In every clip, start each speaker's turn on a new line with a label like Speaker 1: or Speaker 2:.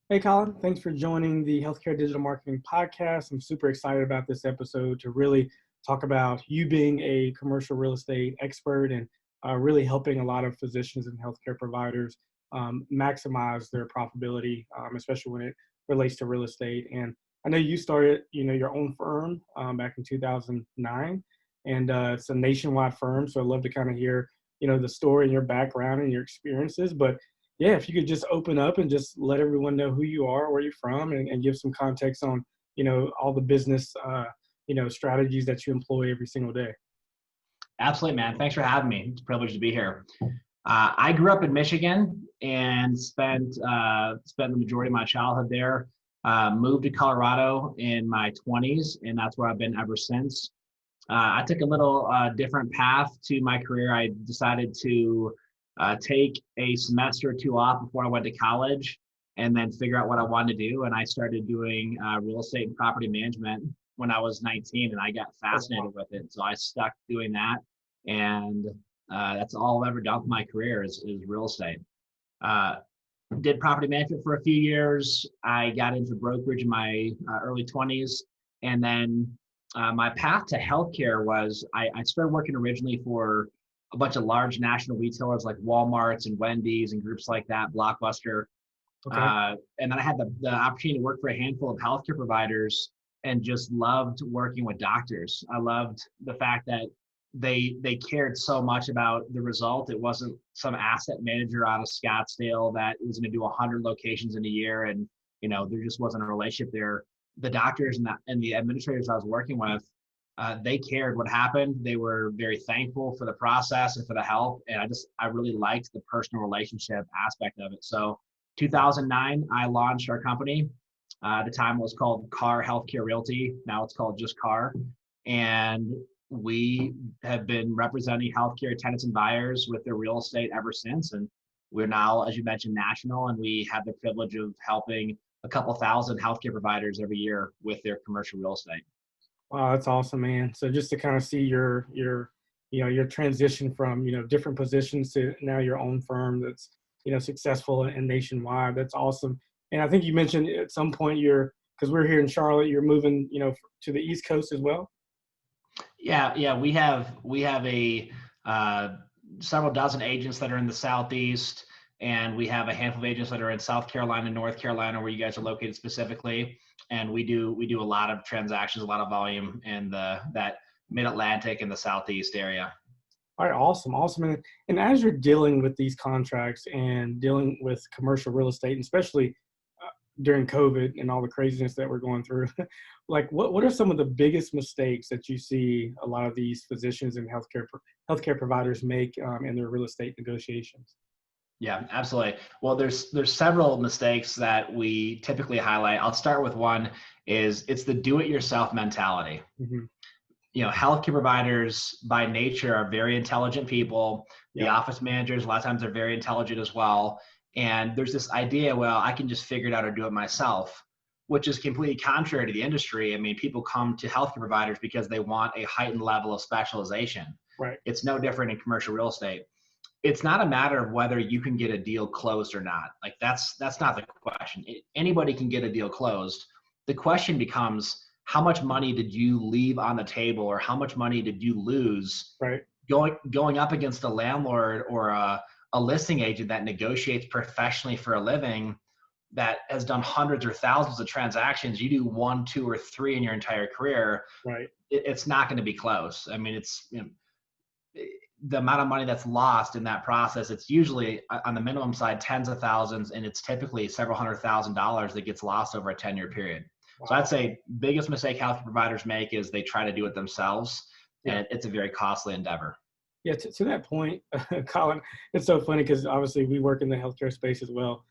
Speaker 1: Hey, Colin, thanks for joining the Healthcare Digital Marketing Podcast. I'm super excited about this episode to really talk about you being a commercial real estate expert and really helping a lot of physicians and healthcare providers maximize their profitability, especially when it relates to real estate. And I know you started, your own firm back in 2009, and it's a nationwide firm. So I'd love to kind of hear, the story and your background and your experiences. But yeah, if you could just open up and just let everyone know who you are, where you're from, and give some context on, all the business, strategies that you employ every single day.
Speaker 2: Absolutely, man. Thanks for having me. It's a privilege to be here. I grew up in Michigan and spent the majority of my childhood there. Moved to Colorado in my 20s, and that's where I've been ever since. I took a little different path to my career. I decided to take a semester or two off before I went to college and then figure out what I wanted to do. And I started doing real estate and property management when I was 19, and I got fascinated with it. So I stuck doing that. And that's all I've ever done with my career is real estate. Did property management for a few years. I got into brokerage in my early 20s. And then my path to healthcare was I started working originally for a bunch of large national retailers like Walmart's and Wendy's and groups like that, Blockbuster.
Speaker 1: Okay.
Speaker 2: And then I had the opportunity to work for a handful of healthcare providers and just loved working with doctors. I loved the fact that they cared so much about the result. It wasn't some asset manager out of Scottsdale that was going to do 100 locations in a year, and there just wasn't a relationship there. The doctors and the administrators I was working with, they cared what happened. They were very thankful for the process and for the help. And I really liked the personal relationship aspect of it. So 2009, I launched our company. At the time it was called CARR Healthcare Realty. Now it's called just CARR. And we have been representing healthcare tenants and buyers with their real estate ever since. And we're now, as you mentioned, national, and we have the privilege of helping a couple thousand healthcare providers every year with their commercial real estate.
Speaker 1: Wow, that's awesome, man. So just to kind of see your transition from, different positions to now your own firm that's, successful and nationwide. That's awesome. And I think you mentioned at some point because we're here in Charlotte, you're moving, to the East Coast as well.
Speaker 2: Yeah. We have a several dozen agents that are in the Southeast, and we have a handful of agents that are in South Carolina, North Carolina, where you guys are located specifically. And we do a lot of transactions, a lot of volume in that Mid-Atlantic and the Southeast area.
Speaker 1: All right, awesome. And as you're dealing with these contracts and dealing with commercial real estate, and especially during COVID and all the craziness that we're going through, like what are some of the biggest mistakes that you see a lot of these physicians and healthcare providers make in their real estate negotiations?
Speaker 2: Yeah, absolutely. Well, there's several mistakes that we typically highlight. I'll start with one. It's the do-it-yourself mentality.
Speaker 1: Mm-hmm.
Speaker 2: Healthcare providers by nature are very intelligent people. The office managers, a lot of times, are very intelligent as well. And there's this idea, well, I can just figure it out or do it myself, which is completely contrary to the industry. I mean, people come to healthcare providers because they want a heightened level of specialization.
Speaker 1: Right.
Speaker 2: It's no different in commercial real estate. It's not a matter of whether you can get a deal closed or not. Like that's not the question. Anybody can get a deal closed. The question becomes, how much money did you leave on the table, or how much money did you lose
Speaker 1: Right.
Speaker 2: going up against a landlord or a listing agent that negotiates professionally for a living, that has done hundreds or thousands of transactions. You do 1, 2, or 3 in your entire career.
Speaker 1: Right.
Speaker 2: It's not going to be close. I mean, it's the amount of money that's lost in that process. It's usually on the minimum side tens of thousands, and it's typically several $100,000 that gets lost over a 10-year period. Wow. So I'd say biggest mistake health providers make is they try to do it themselves, and it's a very costly endeavor.
Speaker 1: Yeah, to that point, Colin, it's so funny because obviously we work in the healthcare space as well.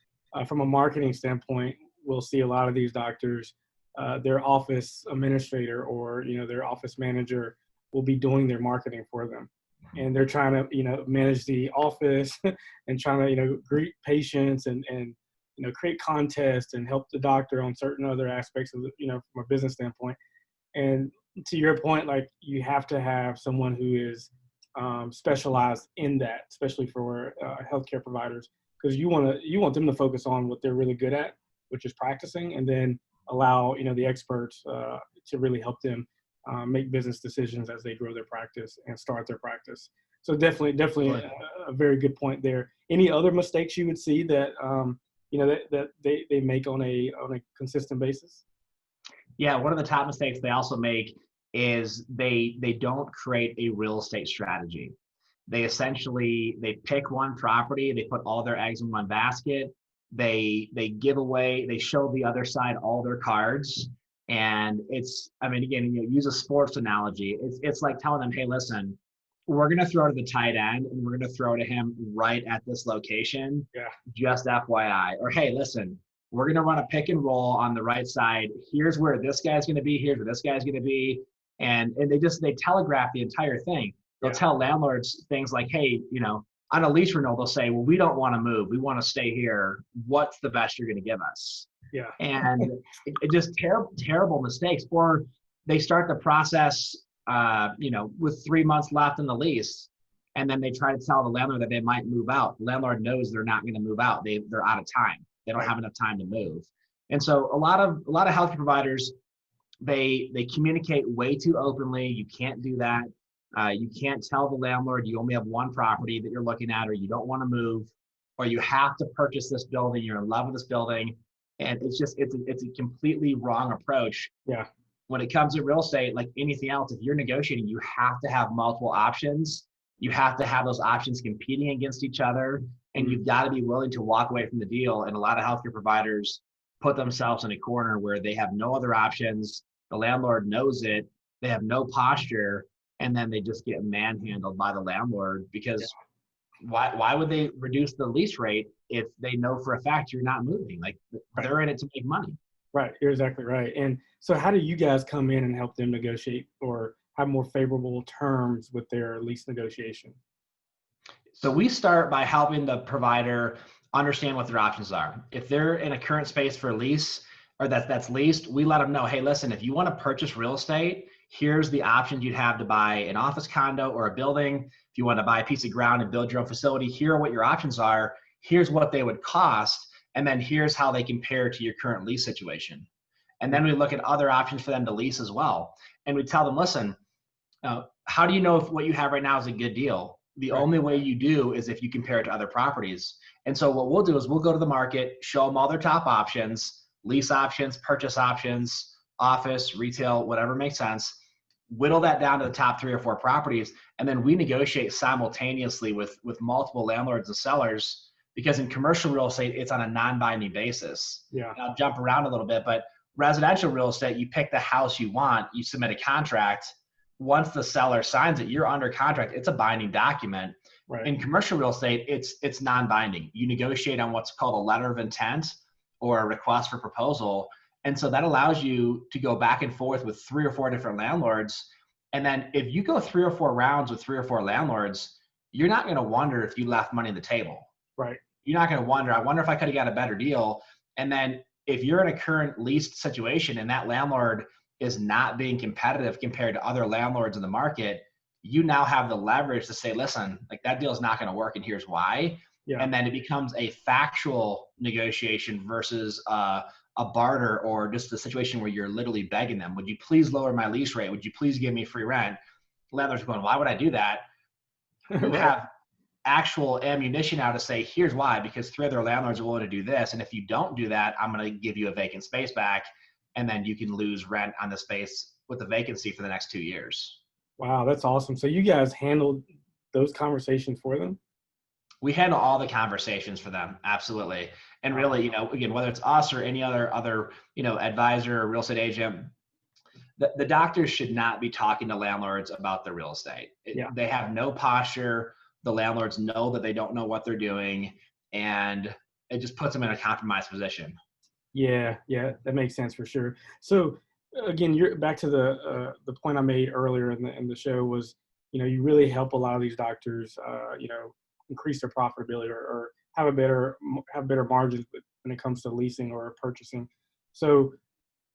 Speaker 1: From a marketing standpoint, we'll see a lot of these doctors, their office administrator or their office manager will be doing their marketing for them, and they're trying to manage the office and trying to greet patients and create contests and help the doctor on certain other aspects of from a business standpoint. And to your point, like you have to have someone who is specialized in that, especially for healthcare providers, because you want them to focus on what they're really good at, which is practicing, and then allow, the experts to really help them make business decisions as they grow their practice and start their practice. So definitely a very good point there. Any other mistakes you would see that, that they make on a consistent basis?
Speaker 2: Yeah, one of the top mistakes they also make is they don't create a real estate strategy. They pick one property, they put all their eggs in one basket, they show the other side all their cards. And again, use a sports analogy. It's like telling them, hey, listen, we're going to throw to the tight end and we're going to throw to him right at this location.
Speaker 1: Yeah.
Speaker 2: Just FYI. Or, hey, listen, we're going to run a pick and roll on the right side. Here's where this guy's going to be. Here's where this guy's going to be. And they telegraph the entire thing. They'll tell landlords things like, hey, on a lease renewal, they'll say, well, we don't want to move. We want to stay here. What's the best you're going to give us?
Speaker 1: Yeah.
Speaker 2: And it just terrible mistakes. Or they start the process, with 3 months left in the lease. And then they try to tell the landlord that they might move out. The landlord knows they're not going to move out. They're out of time. They don't have enough time to move. And so a lot of healthcare providers, they communicate way too openly. You can't do that. You can't tell the landlord you only have one property that you're looking at, or you don't want to move, or you have to purchase this building. You're in love with this building. And it's a completely wrong approach.
Speaker 1: Yeah.
Speaker 2: When it comes to real estate, like anything else, if you're negotiating, you have to have multiple options. You have to have those options competing against each other, and you've got to be willing to walk away from the deal. And a lot of healthcare providers put themselves in a corner where they have no other options. The landlord knows it. They have no posture, and then they just get manhandled by the landlord because why would they reduce the lease rate if they know for a fact you're not moving? Like, they're in it to make money.
Speaker 1: Right. You're exactly right. And so how do you guys come in and help them negotiate or have more favorable terms with their lease negotiation?
Speaker 2: So we start by helping the provider understand what their options are. If they're in a current space for a lease or that's leased, we let them know, hey, listen, if you want to purchase real estate, here's the options you'd have to buy an office condo or a building. If you want to buy a piece of ground and build your own facility, here are what your options are. Here's what they would cost. And then here's how they compare to your current lease situation. And then we look at other options for them to lease as well. And we tell them, listen, how do you know if what you have right now is a good deal? The only way you do is if you compare it to other properties. And so what we'll do is we'll go to the market, show them all their top options, lease options, purchase options, office, retail, whatever makes sense, whittle that down to the top 3 or 4 properties. And then we negotiate simultaneously with multiple landlords and sellers, because in commercial real estate, it's on a non-binding basis.
Speaker 1: Yeah.
Speaker 2: And I'll jump around a little bit, but residential real estate, you pick the house you want, you submit a contract. Once the seller signs it, you're under contract. It's a binding document.
Speaker 1: Right.
Speaker 2: In commercial real estate, it's non-binding. You negotiate on what's called a letter of intent or a request for proposal. And so that allows you to go back and forth with 3 or 4 different landlords. And then if you go 3 or 4 rounds with 3 or 4 landlords, you're not going to wonder if you left money on the table.
Speaker 1: Right.
Speaker 2: You're not going to wonder, I wonder if I could have got a better deal. And then if you're in a current leased situation and that landlord is not being competitive compared to other landlords in the market, you now have the leverage to say, listen, like, that deal is not going to work and here's why. Yeah. And then it becomes a factual negotiation versus a barter, or just a situation where you're literally begging them, would you please lower my lease rate? Would you please give me free rent? Landlords are going, why would I do that? You have actual ammunition now to say, here's why, because 3 other landlords are willing to do this. And if you don't do that, I'm going to give you a vacant space back. And then you can lose rent on the space with the vacancy for the next 2 years.
Speaker 1: Wow, that's awesome. So you guys handled those conversations for them?
Speaker 2: We handle all the conversations for them. Absolutely. And really, again, whether it's us or any other, advisor or real estate agent, the doctors should not be talking to landlords about the real estate. They have no posture. The landlords know that they don't know what they're doing, and it just puts them in a compromised position.
Speaker 1: Yeah, that makes sense for sure. So again, you're back to the point I made earlier in the show was, you really help a lot of these doctors, increase their profitability or have better margins when it comes to leasing or purchasing. So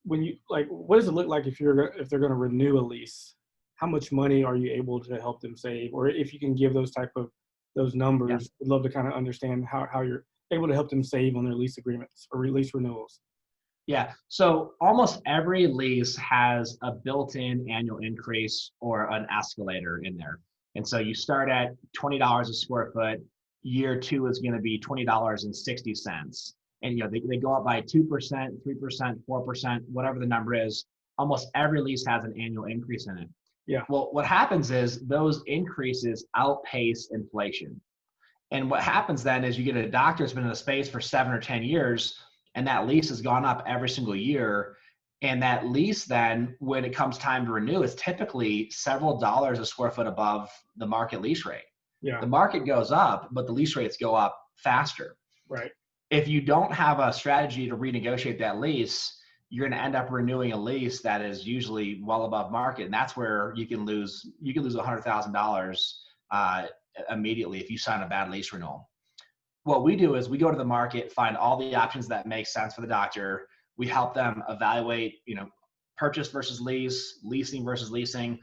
Speaker 1: when you what does it look like if they're going to renew a lease? How much money are you able to help them save? Or if you can give those numbers, I'd love to kind of understand how you're able to help them save on their lease agreements or lease renewals.
Speaker 2: Yeah. So almost every lease has a built-in annual increase or an escalator in there. And so you start at $20 a square foot. Year two is going to be $20.60. And they go up by 2%, 3%, 4%, whatever the number is. Almost every lease has an annual increase in it.
Speaker 1: Yeah.
Speaker 2: Well, what happens is those increases outpace inflation. And what happens then is you get a doctor that's been in the space for 7 or 10 years, and that lease has gone up every single year. And that lease then, when it comes time to renew, is typically several dollars a square foot above the market lease rate.
Speaker 1: Yeah.
Speaker 2: The market goes up, but the lease rates go up faster.
Speaker 1: Right.
Speaker 2: If you don't have a strategy to renegotiate that lease, you're going to end up renewing a lease that is usually well above market, and that's where you can lose $100,000 immediately if you sign a bad lease renewal. What we do is we go to the market, find all the options that make sense for the doctor. We help them evaluate, purchase versus lease, leasing versus leasing,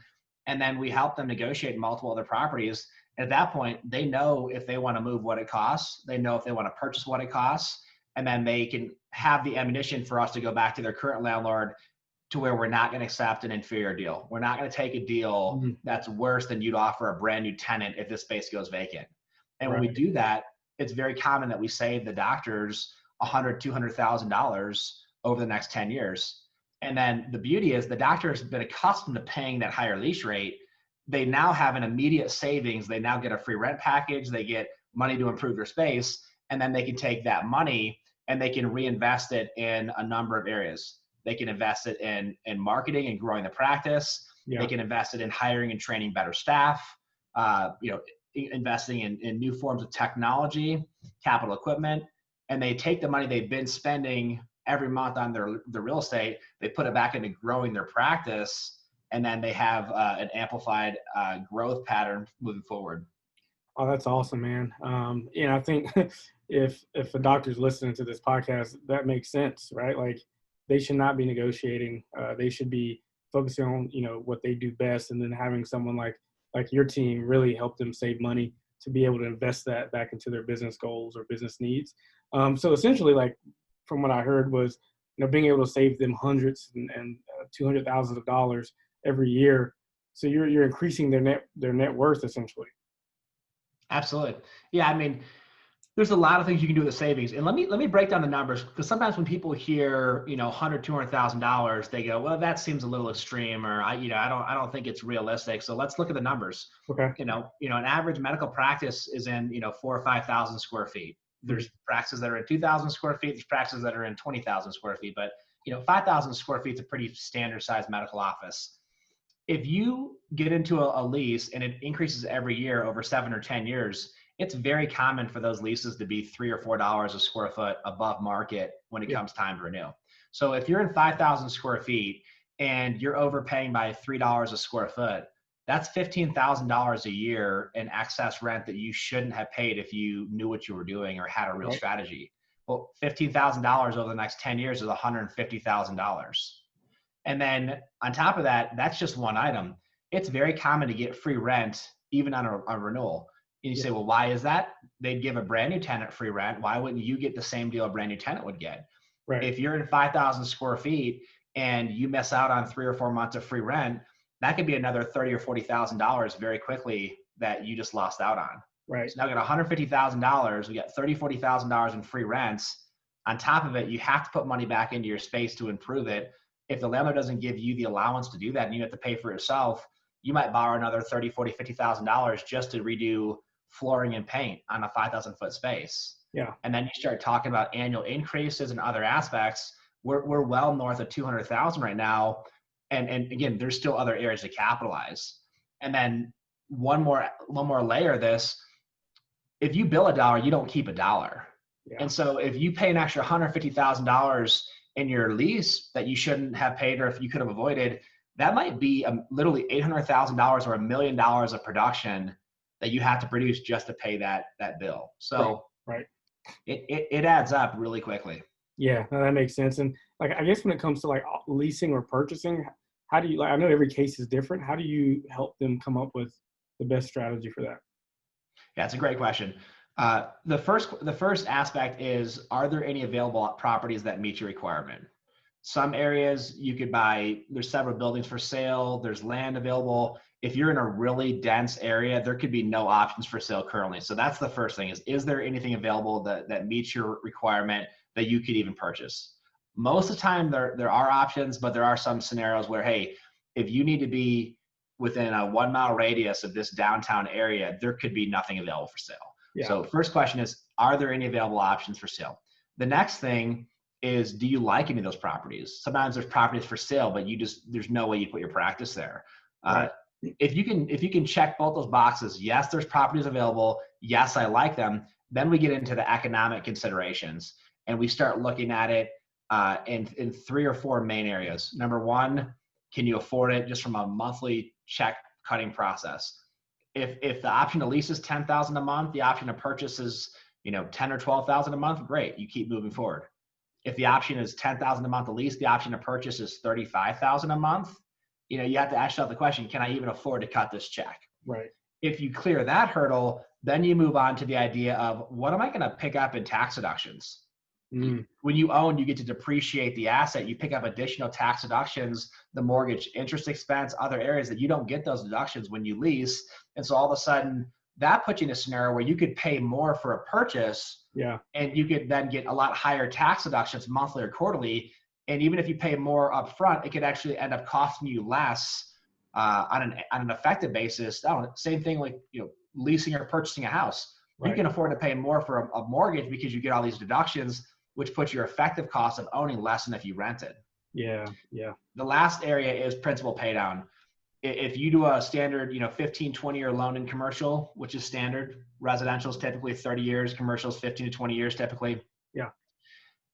Speaker 2: and then we help them negotiate multiple other properties. At that point, they know if they want to move what it costs, they know if they want to purchase what it costs, and then they can have the ammunition for us to go back to their current landlord to where we're not going to accept an inferior deal. We're not going to take a deal that's worse than you'd offer a brand new tenant if this space goes vacant. And when we do that, it's very common that we save the doctors $100,000, $200,000 over the next 10 years. And then the beauty is the doctor has been accustomed to paying that higher lease rate. They now have an immediate savings. They now get a free rent package. They get money to improve their space. And then they can take that money and they can reinvest it in a number of areas. They can invest it in marketing and growing the practice. Yeah. They can invest it in hiring and training better staff, investing in new forms of technology, capital equipment, and they take the money they've been spending every month on their real estate, they put it back into growing their practice, and then they have an amplified growth pattern moving forward.
Speaker 1: Oh, that's awesome, man. I think if a doctor's listening to this podcast, that makes sense, right? Like they should not be negotiating. They should be focusing on, what they do best, and then having someone like your team really help them save money to be able to invest that back into their business goals or business needs. So essentially, like from what I heard was, being able to save them hundreds and $200,000 every year. So you're increasing their net worth essentially.
Speaker 2: Absolutely. Yeah. I mean, there's a lot of things you can do with the savings. And let me break down the numbers, because sometimes when people hear, $100,000, $200,000, they go, well, that seems a little extreme, or I don't think it's realistic. So let's look at the numbers.
Speaker 1: Okay.
Speaker 2: An average medical practice is in, 4,000 or 5,000 square feet. There's practices that are in 2,000 square feet. There's practices that are in 20,000 square feet, but 5,000 square feet is a pretty standard sized medical office. If you get into a lease and it increases every year over 7 or 10 years, it's very common for those leases to be $3 or $4 a square foot above market when it comes time to renew. So if you're in 5,000 square feet and you're overpaying by $3 a square foot, that's $15,000 a year in excess rent that you shouldn't have paid if you knew what you were doing or had a real strategy. Well, $15,000 over the next 10 years is $150,000. And then on top of that, that's just one item. It's very common to get free rent even on a renewal. And you say, well, why is that? They'd give a brand new tenant free rent. Why wouldn't you get the same deal a brand new tenant would get? Right. If you're in 5,000 square feet and you miss out on 3 or 4 months of free rent, that could be another $30,000 or $40,000 very quickly that you just lost out on. Right. So now we got $150,000. We got $30,000, $40,000 in free rents. On top of it, you have to put money back into your space to improve it. If the landlord doesn't give you the allowance to do that and you have to pay for it yourself, you might borrow another $30,000, $40,000, $50,000 just to redo flooring and paint on a 5,000 foot space. Yeah. And then you start talking about annual increases and other aspects. We're well north of 200,000 right now. And again, there's still other areas to capitalize. And then one more layer of this, if you bill $1, you don't keep $1. Yeah. And so if you pay an extra $150,000 in your lease that you shouldn't have paid, or if you could have avoided, that might be literally $800,000 or $1 million of production that you have to produce just to pay that bill. So right. It adds up really quickly. Yeah, no, that makes sense. And like, I guess when it comes to like leasing or purchasing, how do you, I know every case is different. How do you help them come up with the best strategy for that? Yeah, it's a great question. The first aspect is, are there any available properties that meet your requirement? Some areas you could buy, there's several buildings for sale, there's land available. If you're in a really dense area, there could be no options for sale currently. So that's the first thing is there anything available that meets your requirement that you could even purchase? Most of the time there are options, but there are some scenarios where, hey, if you need to be within a 1 mile radius of this downtown area, there could be nothing available for sale.
Speaker 1: Yeah.
Speaker 2: So first question is, are there any available options for sale? The next thing is, do you like any of those properties? Sometimes there's properties for sale, but there's no way you put your practice there.
Speaker 1: Right.
Speaker 2: If you can check both those boxes, yes, there's properties available. Yes, I like them. Then we get into the economic considerations and we start looking at it in 3 or 4 main areas. Number one, can you afford it just from a monthly check cutting process? If the option to lease is $10,000 a month, the option to purchase is 10 or 12,000 a month, great, you keep moving forward. If the option is 10,000 a month to lease, the option to purchase is 35,000 a month, you have to ask yourself the question, can I even afford to cut this check?
Speaker 1: Right.
Speaker 2: If you clear that hurdle, then you move on to the idea of, what am I going to pick up in tax deductions? When you own, you get to depreciate the asset. You pick up additional tax deductions, the mortgage interest expense, other areas that you don't get those deductions when you lease. And so all of a sudden that puts you in a scenario where you could pay more for a purchase.
Speaker 1: Yeah. And
Speaker 2: you could then get a lot higher tax deductions monthly or quarterly. And even if you pay more upfront, it could actually end up costing you less on an effective basis. Same thing like leasing or purchasing a house. Right. You can afford to pay more for a mortgage because you get all these deductions, which puts your effective cost of owning less than if you rented.
Speaker 1: Yeah, yeah.
Speaker 2: The last area is principal pay down. If you do a standard 15, 20-year loan in commercial, which is standard, residential is typically 30 years, commercial is 15 to 20 years typically.
Speaker 1: Yeah.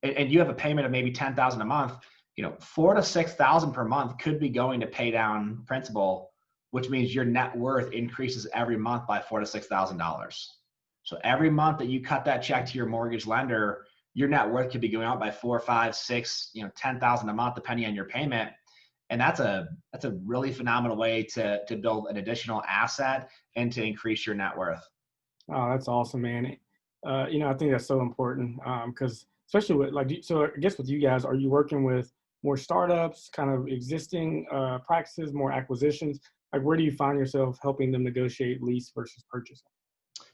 Speaker 2: And you have a payment of maybe $10,000 a month, $4,000 to $6,000 per month could be going to pay down principal, which means your net worth increases every month by $4,000 to $6,000. So every month that you cut that check to your mortgage lender, your net worth could be going out by 4, 5, 6, $10,000 a month, depending on your payment. And that's a really phenomenal way to build an additional asset and to increase your net worth.
Speaker 1: Oh, that's awesome, man. I think that's so important because especially with so I guess with you guys, are you working with more startups, kind of existing practices, more acquisitions? Like, where do you find yourself helping them negotiate lease versus purchase?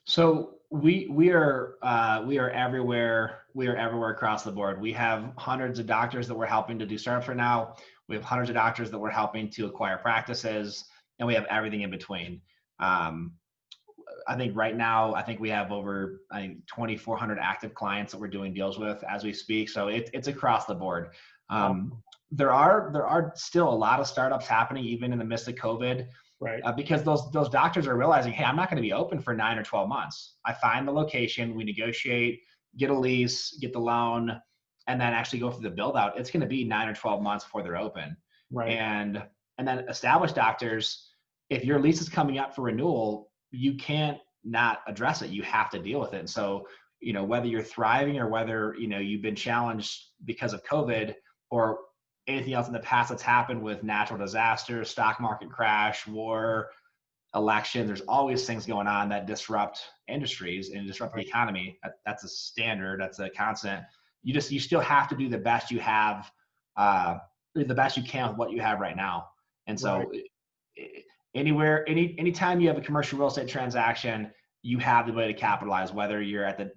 Speaker 2: So we are everywhere. We are everywhere across the board. We have hundreds of doctors that we're helping to do startups right now. We have hundreds of doctors that we're helping to acquire practices, and we have everything in between. I think right now, we have over 2,400 active clients that we're doing deals with as we speak. So it's across the board. There are still a lot of startups happening even in the midst of COVID. Right. Because those doctors are realizing, hey, I'm not going to be open for 9 or 12 months. I find the location, we negotiate, get a lease, get the loan, and then actually go through the build out. It's going to be 9 or 12 months before they're open. Right. And then established doctors, if your lease is coming up for renewal, you can't not address it. You have to deal with it. And so, whether you're thriving or whether, you've been challenged because of COVID or anything else in the past that's happened with natural disasters, stock market crash, war, election, there's always things going on that disrupt industries and disrupt the economy. That's a standard. That's a constant. You still have to do the best you have, the best you can with what you have right now. And so anytime you have a commercial real estate transaction, you have the ability to capitalize, whether you're at the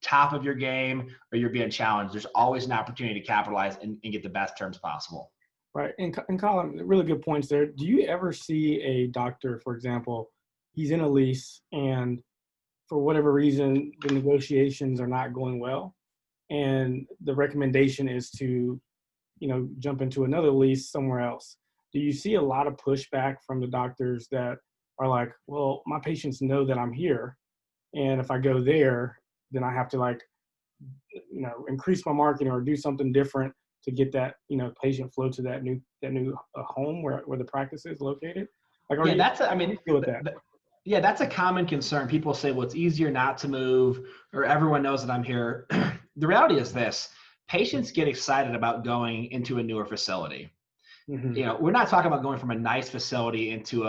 Speaker 2: top of your game or you're being challenged. There's always an opportunity to capitalize and get the best terms possible.
Speaker 1: Right. And Colin, really good points there. Do you ever see a doctor, for example, he's in a lease and for whatever reason, the negotiations are not going well and the recommendation is to, jump into another lease somewhere else? Do you see a lot of pushback from the doctors that are like, well, my patients know that I'm here, and if I go there, then I have to increase my marketing or do something different to get that, patient flow to that new home where the practice is located? That's
Speaker 2: a common concern. People say, well, it's easier not to move, or everyone knows that I'm here. The reality is this: patients get excited about going into a newer facility. Mm-hmm. We're not talking about going from a nice facility into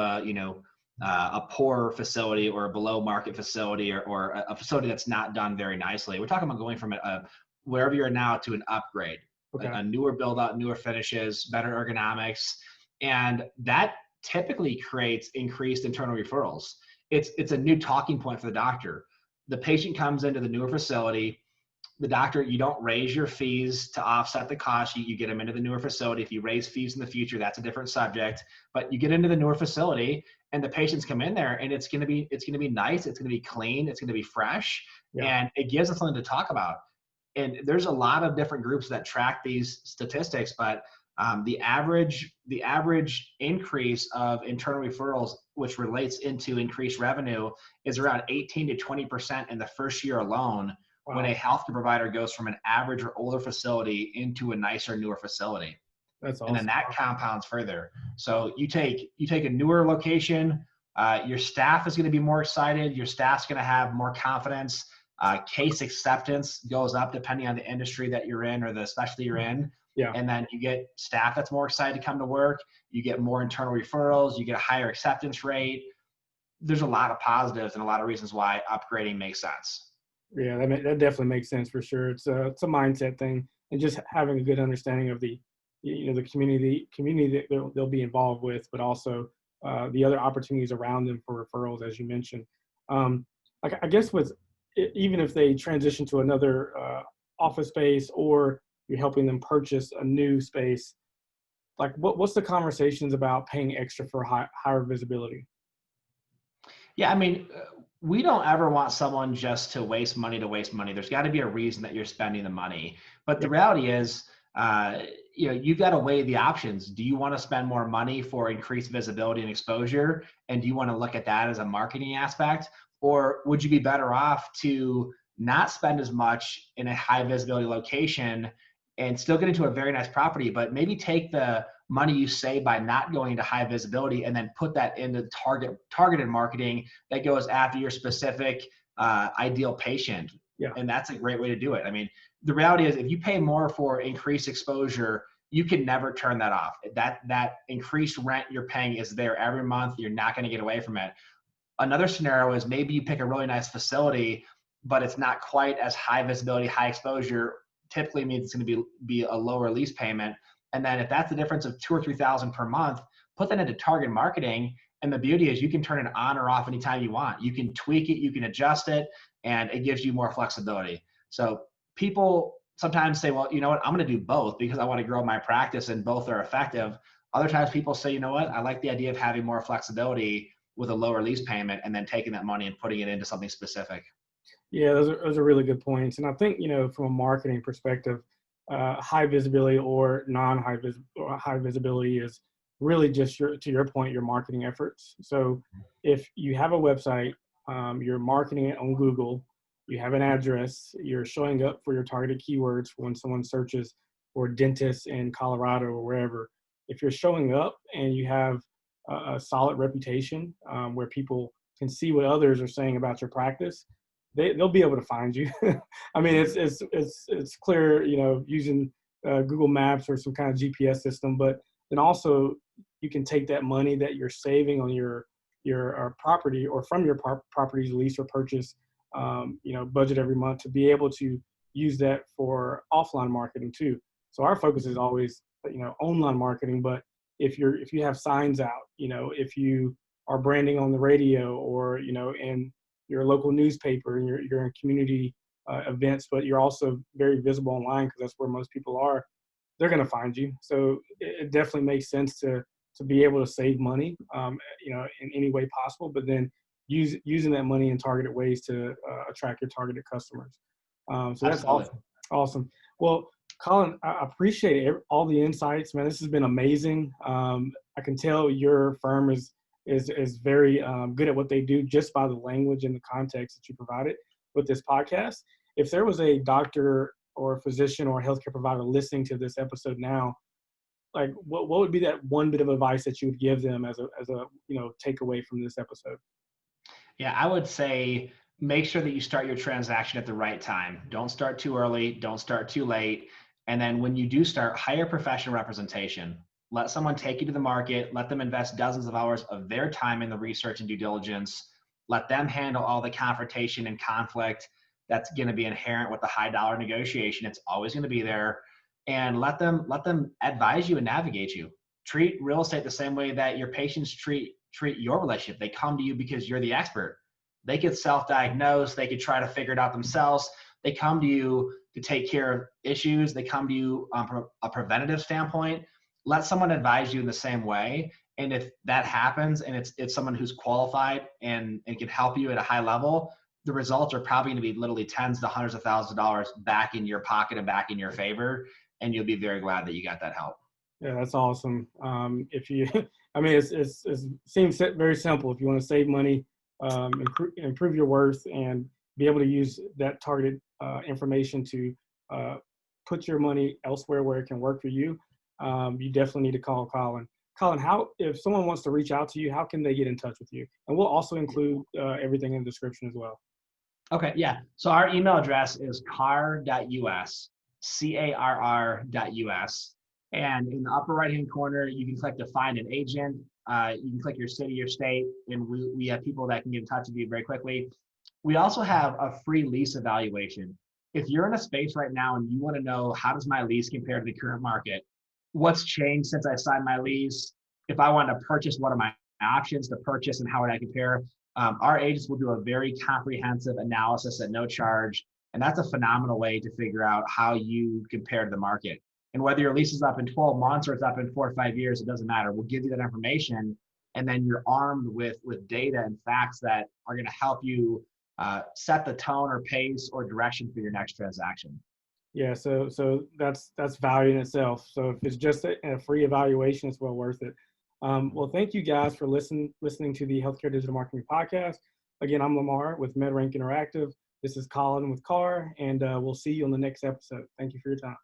Speaker 2: a poor facility or a below market facility or a facility that's not done very nicely. We're talking about going from wherever you're now to an upgrade.
Speaker 1: Okay.
Speaker 2: a newer build out, newer finishes, better ergonomics. And that typically creates increased internal referrals. It's a new talking point for the doctor. The patient comes into the newer facility. The doctor, you don't raise your fees to offset the cost. You get them into the newer facility. If you raise fees in the future, that's a different subject. But you get into the newer facility, and the patients come in there, and it's gonna be nice. It's gonna be clean. It's gonna be fresh,
Speaker 1: Yeah.
Speaker 2: and it gives us something to talk about. And there's a lot of different groups that track these statistics, but the average increase of internal referrals, which relates into increased revenue, is around 18 to 20% in the first year alone, when
Speaker 1: Wow.
Speaker 2: a healthcare provider goes from an average or older facility into a nicer, newer facility.
Speaker 1: That's
Speaker 2: And then
Speaker 1: awesome.
Speaker 2: that compounds further. So you take a newer location, your staff is going to be more excited. Your staff's going to have more confidence. Case acceptance goes up depending on the industry that you're in or the specialty you're in.
Speaker 1: Yeah.
Speaker 2: And then you get staff that's more excited to come to work. You get more internal referrals. You get a higher acceptance rate. There's a lot of positives and a lot of reasons why upgrading makes sense.
Speaker 1: Yeah, that definitely makes sense for sure. It's a mindset thing, and just having a good understanding of the the community that they'll be involved with, but also the other opportunities around them for referrals, as you mentioned. Like I guess with even if they transition to another office space, or you're helping them purchase a new space, like what's the conversations about paying extra for higher visibility?
Speaker 2: Yeah, I mean, we don't ever want someone just to waste money to waste money. There's got to be a reason that you're spending the money. But the
Speaker 1: Yeah.
Speaker 2: reality is, you've got to weigh the options. Do you want to spend more money for increased visibility and exposure? And do you want to look at that as a marketing aspect? Or would you be better off to not spend as much in a high visibility location and still get into a very nice property, but maybe take the money you save by not going into high visibility and then put that into targeted marketing that goes after your specific ideal patient.
Speaker 1: Yeah.
Speaker 2: And that's a great way to do it. I mean, the reality is if you pay more for increased exposure, you can never turn that off. That increased rent you're paying is there every month. You're not going to get away from it. Another scenario is maybe you pick a really nice facility, but it's not quite as high visibility, high exposure. Typically means it's going to be a lower lease payment. And then if that's the difference of 2,000 or 3,000 per month, put that into target marketing. And the beauty is you can turn it on or off anytime you want. You can tweak it, you can adjust it, and it gives you more flexibility. So people sometimes say, well, you know what, I'm going to do both because I want to grow my practice and both are effective. Other times people say, you know what, I like the idea of having more flexibility with a lower lease payment and then taking that money and putting it into something specific.
Speaker 1: Yeah, those are really good points. And I think, from a marketing perspective, high visibility or high visibility is really just to your point, your marketing efforts. So if you have a website, you're marketing it on Google, you have an address, you're showing up for your targeted keywords for when someone searches for dentists in Colorado or wherever. If you're showing up and you have a solid reputation, where people can see what others are saying about your practice, they'll be able to find you. I mean, it's clear, using Google Maps or some kind of GPS system, but then also you can take that money that you're saving on your property or from your property's lease or purchase, budget every month to be able to use that for offline marketing too. So our focus is always, online marketing, but if you have signs out, if you are branding on the radio or, in your local newspaper and you're in community events, but you're also very visible online because that's where most people are, they're going to find you. So it definitely makes sense to be able to save money, in any way possible, but then using that money in targeted ways to attract your targeted customers. So that's
Speaker 2: Absolutely.
Speaker 1: awesome. Awesome. Well, Colin, I appreciate all the insights, man. This has been amazing. I can tell your firm is very good at what they do just by the language and the context that you provided with this podcast. If there was a doctor or a physician or a healthcare provider listening to this episode now, like what would be that one bit of advice that you would give them as a takeaway from this episode?
Speaker 2: Yeah, I would say make sure that you start your transaction at the right time. Don't start too early, don't start too late. And then when you do start, hire professional representation. Let someone take you to the market, let them invest dozens of hours of their time in the research and due diligence. Let them handle all the confrontation and conflict that's going to be inherent with the high dollar negotiation. It's always going to be there. and let them advise you and navigate you. Treat real estate the same way that your patients treat your relationship. They come to you because you're the expert. They could self-diagnose, they could try to figure it out themselves. They come to you to take care of issues. They come to you from a preventative standpoint. Let someone advise you in the same way. And if that happens and it's someone who's qualified and can help you at a high level, the results are probably going to be literally tens to hundreds of thousands of dollars back in your pocket and back in your favor. And you'll be very glad that you got that help.
Speaker 1: Yeah, that's awesome. If you, I mean, it seems very simple. If you want to save money, improve your worth, and be able to use that targeted information to put your money elsewhere where it can work for you, you definitely need to call Colin. Colin, if someone wants to reach out to you, how can they get in touch with you? And we'll also include everything in the description as well.
Speaker 2: Okay, yeah. So our email address is carr.us, carr.us. And in the upper right-hand corner, you can click to find an agent. You can click your city, your state, and we have people that can get in touch with you very quickly. We also have a free lease evaluation. If you're in a space right now and you want to know how does my lease compare to the current market, what's changed since I signed my lease, if I want to purchase, what are my options to purchase and how would I compare, our agents will do a very comprehensive analysis at no charge. And that's a phenomenal way to figure out how you compare to the market. And whether your lease is up in 12 months or it's up in 4 or 5 years, it doesn't matter. We'll give you that information. And then you're armed with data and facts that are going to help you set the tone or pace or direction for your next transaction.
Speaker 1: Yeah, so that's value in itself. So if it's just a free evaluation, it's well worth it. Well, thank you guys for listening to the Healthcare Digital Marketing Podcast. Again, I'm Lamar with MedRank Interactive. This is Colin with Carr, and we'll see you on the next episode. Thank you for your time.